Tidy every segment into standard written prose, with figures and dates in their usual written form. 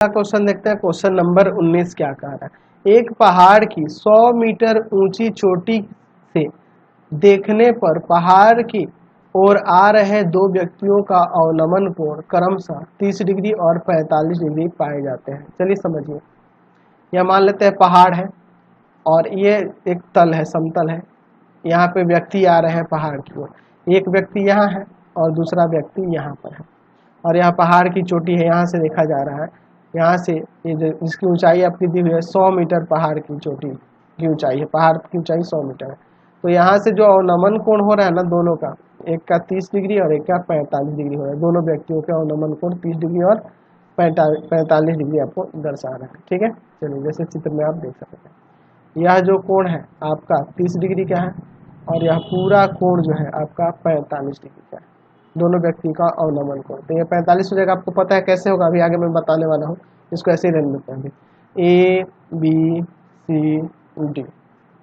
Question देखते हैं। Question number 19 क्या कह रहा है। एक पहाड़ की 100 मीटर ऊंची चोटी से देखने पर पहाड़ की ओर आ रहे दो व्यक्तियों का अवनमन कोण क्रमशः 30 डिग्री और 45 डिग्री पाए जाते हैं। चलिए समझिए। यह मान लेते हैं पहाड़ है और ये एक तल है, समतल है। यहाँ पे व्यक्ति आ रहे हैं पहाड़ की ओर। एक व्यक्ति यहाँ है और दूसरा व्यक्ति यहाँ पर है और यहाँ पहाड़ की चोटी है, यहाँ से देखा जा रहा है। यहाँ से ये जो जिसकी ऊंचाई आपकी दी हुई है 100 मीटर पहाड़ की चोटी की ऊंचाई है, पहाड़ की ऊंचाई 100 मीटर है। तो यहाँ से जो अवनमन कोण हो रहा है ना दोनों का, एक का 30 डिग्री और एक का 45 डिग्री हो रहा है। दोनों व्यक्तियों का अवनमन कोण 30 डिग्री और 45 डिग्री आपको दर्शा रहा है। ठीक है, चलिए जैसे चित्र में आप देख सकते हैं। यह जो कोण है आपका 30 डिग्री का है और यह पूरा कोण जो है आपका 45 डिग्री का है, दोनों व्यक्ति का अवनमन कोण। तो ये 45 हो जाएगा। आपको पता है कैसे होगा, अभी आगे मैं बताने वाला हूँ। इसको ऐसे ही रहने देते हैं, ए बी सी डी।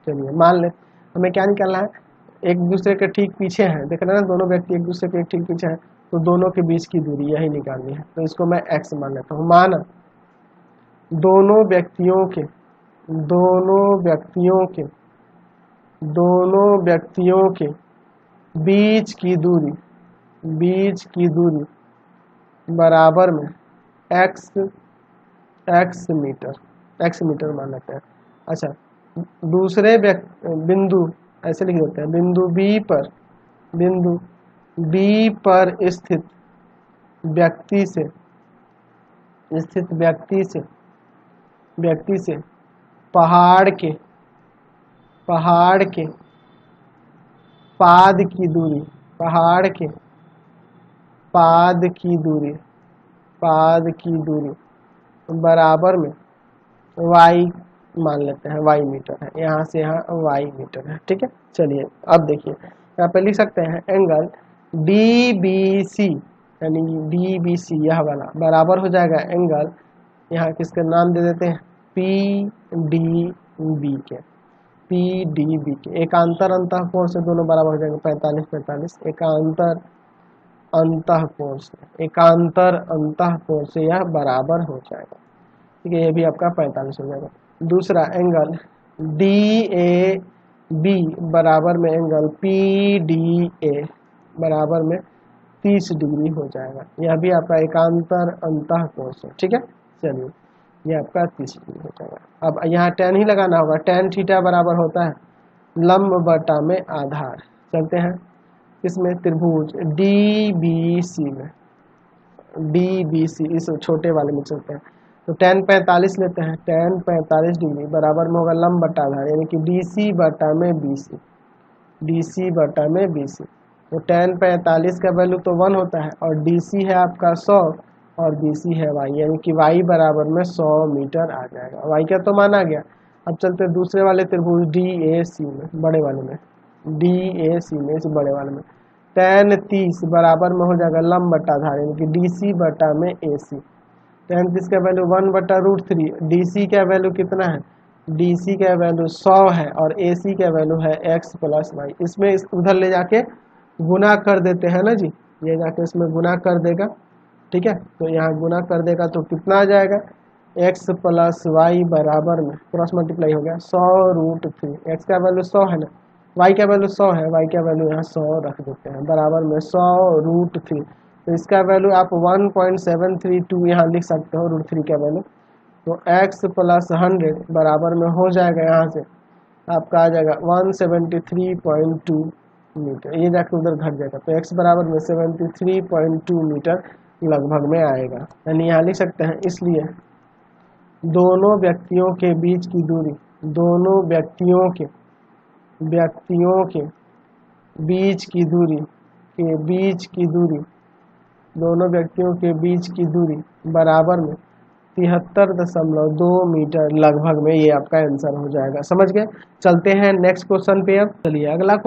चलिए मान ले हमें क्या निकालना है, एक दूसरे के ठीक पीछे हैं, देख रहे हैं ना, दोनों व्यक्ति एक दूसरे के ठीक पीछे हैं, तो दोनों के बीच की दूरी यही निकालनी है। तो इसको मैं एक्स मान लेता हूँ। माना दोनों व्यक्तियों के बीच की दूरी बराबर में एक्स मीटर मान लेते हैं। अच्छा, दूसरे बिंदु ऐसे लिख देते हैं, बिंदु बी पर स्थित व्यक्ति से पहाड़ के पाद की दूरी बराबर में वाई मान लेते हैं, वाई मीटर है। यहाँ से यहाँ वाई मीटर है। ठीक है, चलिए अब देखिए यहाँ पे लिख सकते हैं एंगल DBC, यानी DBC यह वाला बराबर हो जाएगा एंगल, यहाँ किसका नाम दे देते हैं, PDB के। एकांतर अंतःकोण से दोनों बराबर हो जाएंगे 45 एकांतर अंतःकोण से यह बराबर हो जाएगा। ठीक है, ये भी आपका 45 हो जाएगा। दूसरा एंगल DAB बराबर में एंगल PDA बराबर में 30 डिग्री हो जाएगा। यह भी आपका एकांतर अंतःकोण से। ठीक है, चलिए ये आपका 30 डिग्री हो जाएगा। अब यहाँ tan ही लगाना होगा। tan थीटा बराबर होता है लंब बटा में आधार। चलते हैं इसमें त्रिभुज DBC इस छोटे वाले में चलते हैं। तो tan 45 लेते हैं। tan 45 डिग्री बराबर में होगा लंब बटा आधार, यानी कि DC बटा में BC। तो tan 45 का वैल्यू तो 1 होता है और DC है आपका 100 और BC है y, यानी कि y बराबर में 100 मीटर आ जाएगा। y का तो माना गया। अब चलते हैं दूसरे वाले त्रिभुज DAC में, बड़े वाले में, इस बड़े वाले में tan 30 बराबर में हो जाएगा लंब बटा आधार, यानी कि DC बटा में AC। tan 30 का वैल्यू 1/√3। DC का वैल्यू कितना है, DC का वैल्यू 100 है और AC का वैल्यू है x + y। इसमें उधर ले जाके गुना कर देते हैं ना जी, ये जाके इसमें गुना कर देगा। ठीक है, तो यहाँ गुना कर देगा तो कितना आ जाएगा, x + y बराबर में क्रॉस मल्टीप्लाई हो गया 100√3। x का वैल्यू 100 है ना, y का वैल्यू 100 है, y का वैल्यू यहाँ 100 रख देते हैं बराबर में 100√3। तो इसका वैल्यू आप 1.732 यहाँ लिख सकते हो, √3 का वैल्यू। तो x + 100 बराबर में हो जाएगा, यहाँ से आपका आ जाएगा 173.2 मीटर। ये जाकर उधर घट जाएगा, तो x बराबर में 73.2 मीटर लगभग में आएगा। यानी यहाँ लिख सकते हैं, इसलिए दोनों व्यक्तियों के बीच की दूरी बराबर में 73.2 मीटर लगभग में, ये आपका आंसर हो जाएगा। समझ गए। चलते हैं नेक्स्ट क्वेश्चन पे। अब चलिए अगला